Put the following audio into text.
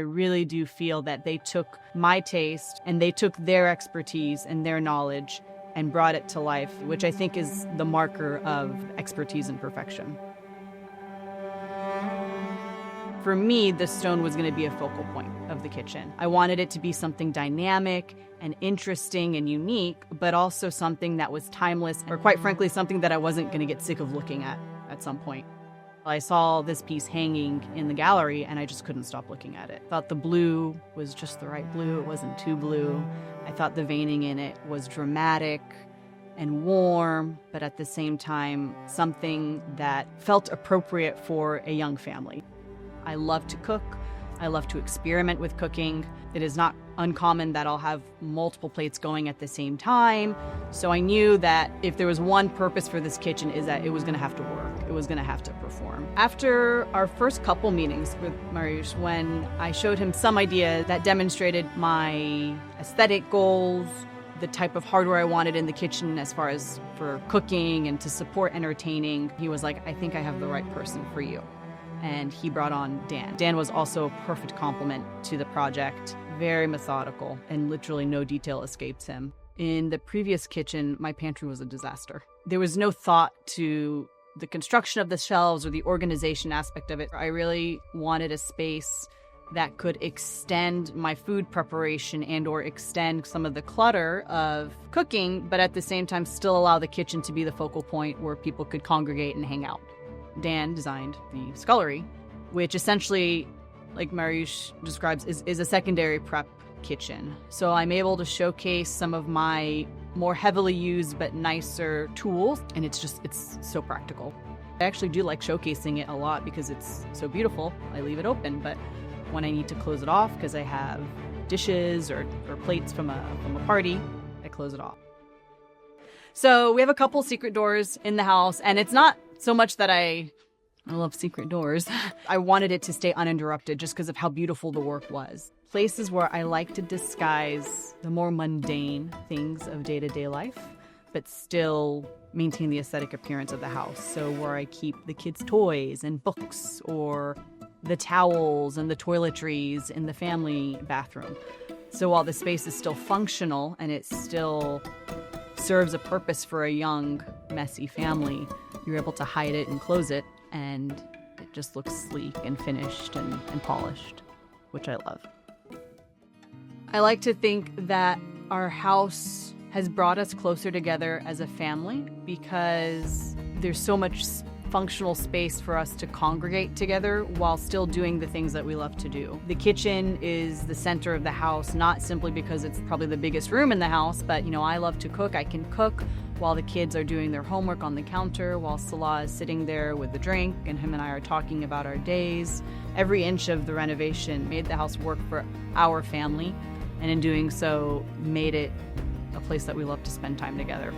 really do feel that they took my taste and they took their expertise and their knowledge and brought it to life, which I think is the marker of expertise and perfection. For me, the stone was going to be a focal point of the kitchen. I wanted it to be something dynamic and interesting and unique, but also something that was timeless, or quite frankly, something that I wasn't going to get sick of looking at some point. I saw this piece hanging in the gallery and I just couldn't stop looking at it. I thought the blue was just the right blue. It wasn't too blue. I thought the veining in it was dramatic and warm, but at the same time, something that felt appropriate for a young family. I love to cook. I love to experiment with cooking. It is not uncommon that I'll have multiple plates going at the same time. So I knew that if there was one purpose for this kitchen is that it was going to have to work. It was going to have to perform. After our first couple meetings with Mariusz, when I showed him some idea that demonstrated my aesthetic goals, the type of hardware I wanted in the kitchen as far as for cooking and to support entertaining, he was like, I think I have the right person for you. And he brought on Dan. Dan was also a perfect complement to the project, very methodical, and literally no detail escapes him. In the previous kitchen, my pantry was a disaster. There was no thought to the construction of the shelves or the organization aspect of it. I really wanted a space that could extend my food preparation and or extend some of the clutter of cooking, but at the same time still allow the kitchen to be the focal point where people could congregate and hang out. Dan designed the scullery, which essentially, like Mariusz describes, is a secondary prep kitchen. So I'm able to showcase some of my more heavily used but nicer tools, and it's so practical. I actually do like showcasing it a lot because it's so beautiful. I leave it open, but when I need to close it off because I have dishes or plates from a party, I close it off. So we have a couple secret doors in the house, and it's not so much that I love secret doors. I wanted it to stay uninterrupted just because of how beautiful the work was. Places where I like to disguise the more mundane things of day-to-day life, but still maintain the aesthetic appearance of the house. So where I keep the kids' toys and books, or the towels and the toiletries in the family bathroom. So while the space is still functional and it still serves a purpose for a young, messy family, you're able to hide it and close it, and it just looks sleek and finished and polished, which I love. I like to think that our house has brought us closer together as a family because there's so much functional space for us to congregate together while still doing the things that we love to do. The kitchen is the center of the house, not simply because it's probably the biggest room in the house, but I love to cook. I can cook while the kids are doing their homework on the counter, while Salah is sitting there with a drink, and him and I are talking about our days. Every inch of the renovation made the house work for our family, and in doing so, made it a place that we love to spend time together.